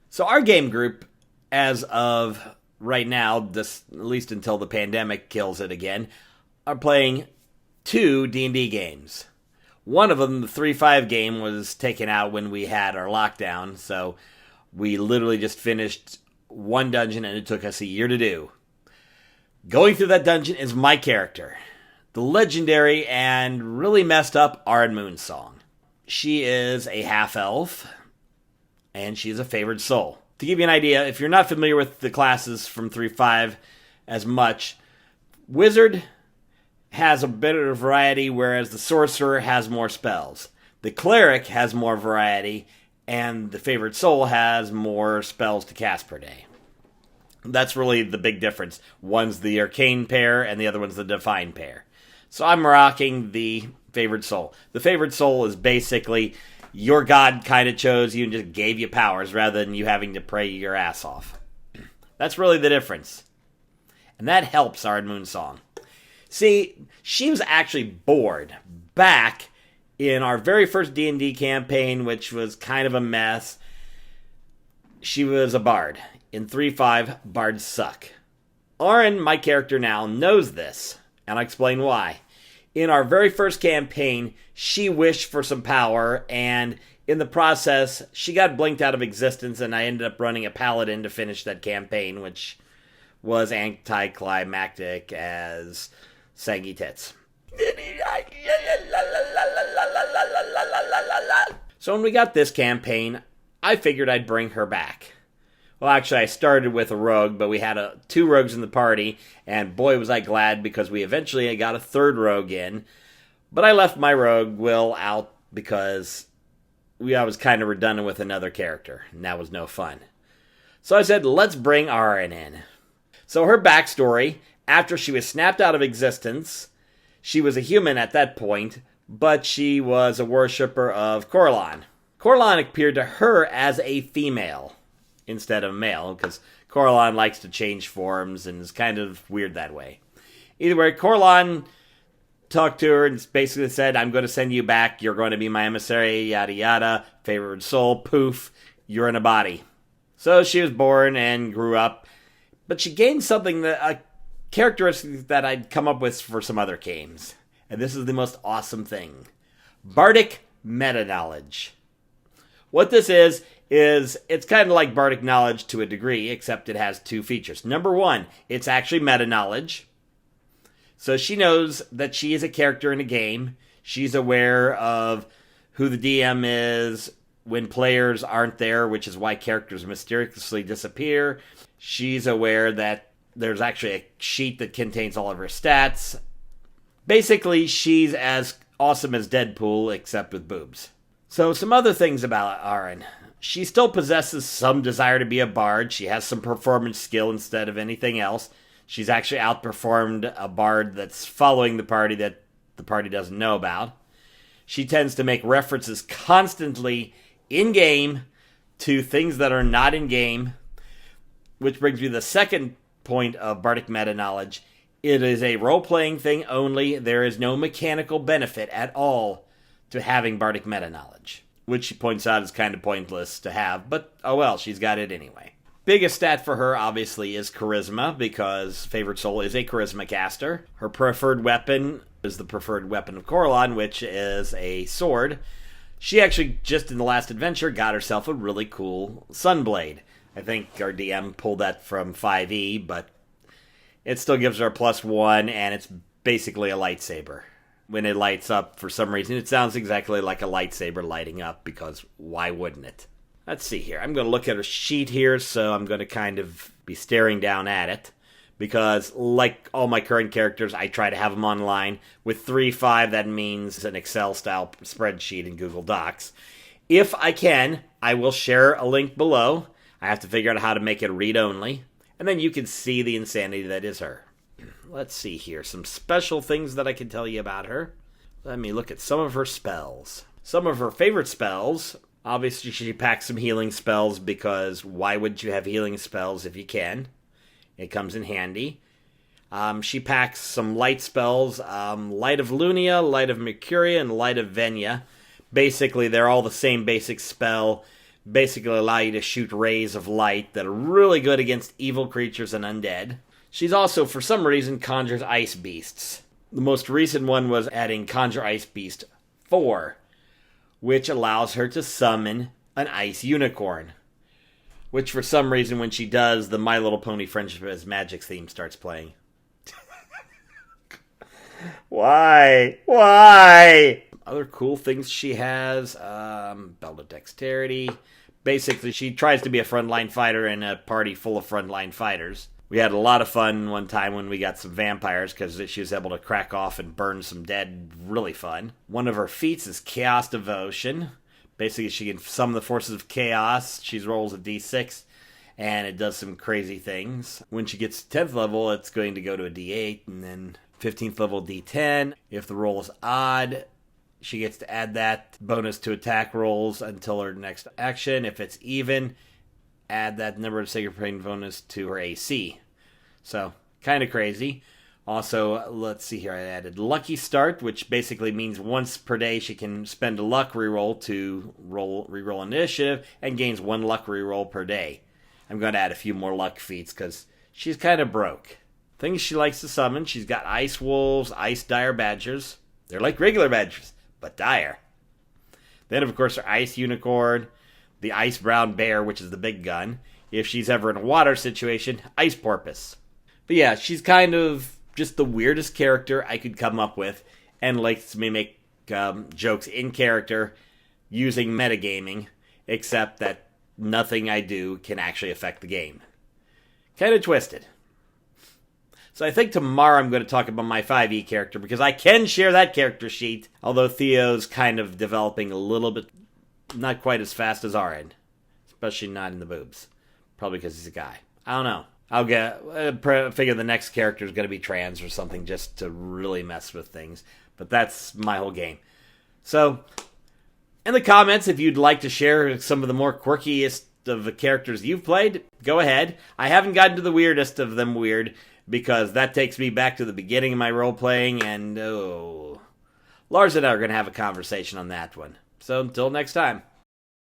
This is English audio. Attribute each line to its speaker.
Speaker 1: So our game group, as of right now, this at least until the pandemic kills it again, are playing two D&D games. One of them, the 3-5 game, was taken out when we had our lockdown, so we literally just finished one dungeon and it took us a year to do. Going through that dungeon is my character, the legendary and really messed up Aryn Moonsong. She is a half-elf, and she's a favored soul. To give you an idea, if you're not familiar with the classes from 3.5 as much, Wizard has a bit of variety, whereas the Sorcerer has more spells. The Cleric has more variety, and the Favored Soul has more spells to cast per day. That's really the big difference. One's the Arcane pair, and the other one's the Divine pair. So I'm rocking the Favored Soul. The Favored Soul is basically your god kind of chose you and just gave you powers rather than you having to pray your ass off. That's really the difference. And that helps Aryn Moonsong. See, she was actually bored back in our very first D&D campaign, which was kind of a mess. She was a bard. In 3.5, bards suck. Aryn, my character now, knows this, and I'll explain why. In our very first campaign, she wished for some power, and in the process, she got blinked out of existence, and I ended up running a paladin to finish that campaign, which was anticlimactic as saggy tits. So when we got this campaign, I figured I'd bring her back. Well, actually, I started with a rogue, but we had two rogues in the party, and boy was I glad because we eventually got a third rogue in. But I left my rogue, Will, out because I was kind of redundant with another character, and that was no fun. So I said, let's bring Aryn in. So her backstory, after she was snapped out of existence, she was a human at that point, but she was a worshipper of Corlan. Corlan appeared to her as a female instead of male, because Corlan likes to change forms and is kind of weird that way. Either way, Corlan talked to her and basically said, I'm going to send you back, you're going to be my emissary, yada yada, favored soul, poof, you're in a body. So she was born and grew up, but she gained something, a characteristic that I'd come up with for some other games. And this is the most awesome thing. Bardic meta-knowledge. What this is it's kind of like Bardic Knowledge to a degree, except it has two features. Number one, it's actually meta-knowledge. So she knows that she is a character in a game. She's aware of who the DM is when players aren't there, which is why characters mysteriously disappear. She's aware that there's actually a sheet that contains all of her stats. Basically, she's as awesome as Deadpool, except with boobs. So some other things about Aryn. She still possesses some desire to be a bard. She has some performance skill instead of anything else. She's actually outperformed a bard that's following the party that the party doesn't know about. She tends to make references constantly in-game to things that are not in-game, which brings me to the second point of Bardic meta-knowledge. It is a role-playing thing only. There is no mechanical benefit at all to having Bardic meta-knowledge, which she points out is kind of pointless to have, but oh well, she's got it anyway. Biggest stat for her, obviously, is Charisma, because Favored Soul is a Charisma caster. Her preferred weapon is the preferred weapon of Corlan, which is a sword. She actually, just in the last adventure, got herself a really cool Sunblade. I think our DM pulled that from 5e, but it still gives her a +1, and it's basically a lightsaber. When it lights up, for some reason, it sounds exactly like a lightsaber lighting up, because why wouldn't it? Let's see here. I'm going to look at her sheet here, so I'm going to kind of be staring down at it, because like all my current characters, I try to have them online. With 3.5, that means an Excel-style spreadsheet in Google Docs. If I can, I will share a link below. I have to figure out how to make it read-only, and then you can see the insanity that is her. Let's see here. Some special things that I can tell you about her. Let me look at some of her spells. Some of her favorite spells. Obviously, she packs some healing spells because why would you have healing spells if you can? It comes in handy. She packs some light spells. Light of Lunia, Light of Mercuria, and Light of Venya. Basically, they're all the same basic spell. Basically allow you to shoot rays of light that are really good against evil creatures and undead. She's also, for some reason, conjures ice beasts. The most recent one was adding Conjure Ice Beast 4, which allows her to summon an ice unicorn. Which, for some reason, when she does, the My Little Pony Friendship as Magic theme starts playing. Why? Other cool things she has, Belt of Dexterity. Basically, she tries to be a frontline fighter in a party full of frontline fighters. We had a lot of fun one time when we got some vampires because she was able to crack off and burn some dead. Really fun. One of her feats is Chaos Devotion. Basically, she can summon the forces of chaos. She rolls a d6, and it does some crazy things. When she gets to 10th level, it's going to go to a d8, and then 15th level d10. If the roll is odd, she gets to add that bonus to attack rolls until her next action. If it's even, add that number of Sacred Pain bonus to her AC. So, kind of crazy. Also, let's see here, I added Lucky Start, which basically means once per day she can spend a luck reroll to reroll initiative, and gains 1 luck reroll per day. I'm going to add a few more luck feats, because she's kind of broke. Things she likes to summon, she's got Ice Wolves, Ice Dire Badgers. They're like regular badgers, but dire. Then, of course, her Ice Unicorn, the Ice Brown Bear, which is the big gun. If she's ever in a water situation, Ice Porpoise. But yeah, she's kind of just the weirdest character I could come up with, and likes me make jokes in character using metagaming, except that nothing I do can actually affect the game. Kind of twisted. So I think tomorrow I'm going to talk about my 5e character, because I can share that character sheet, although Theo's kind of developing a little bit, not quite as fast as Aryn. Especially not in the boobs. Probably because he's a guy. I don't know. I'll figure the next character is going to be trans or something, just to really mess with things. But that's my whole game. So, in the comments, if you'd like to share some of the more quirkiest of the characters you've played, go ahead. I haven't gotten to the weirdest of them weird, because that takes me back to the beginning of my role-playing, and Lars and I are going to have a conversation on that one. So, until next time.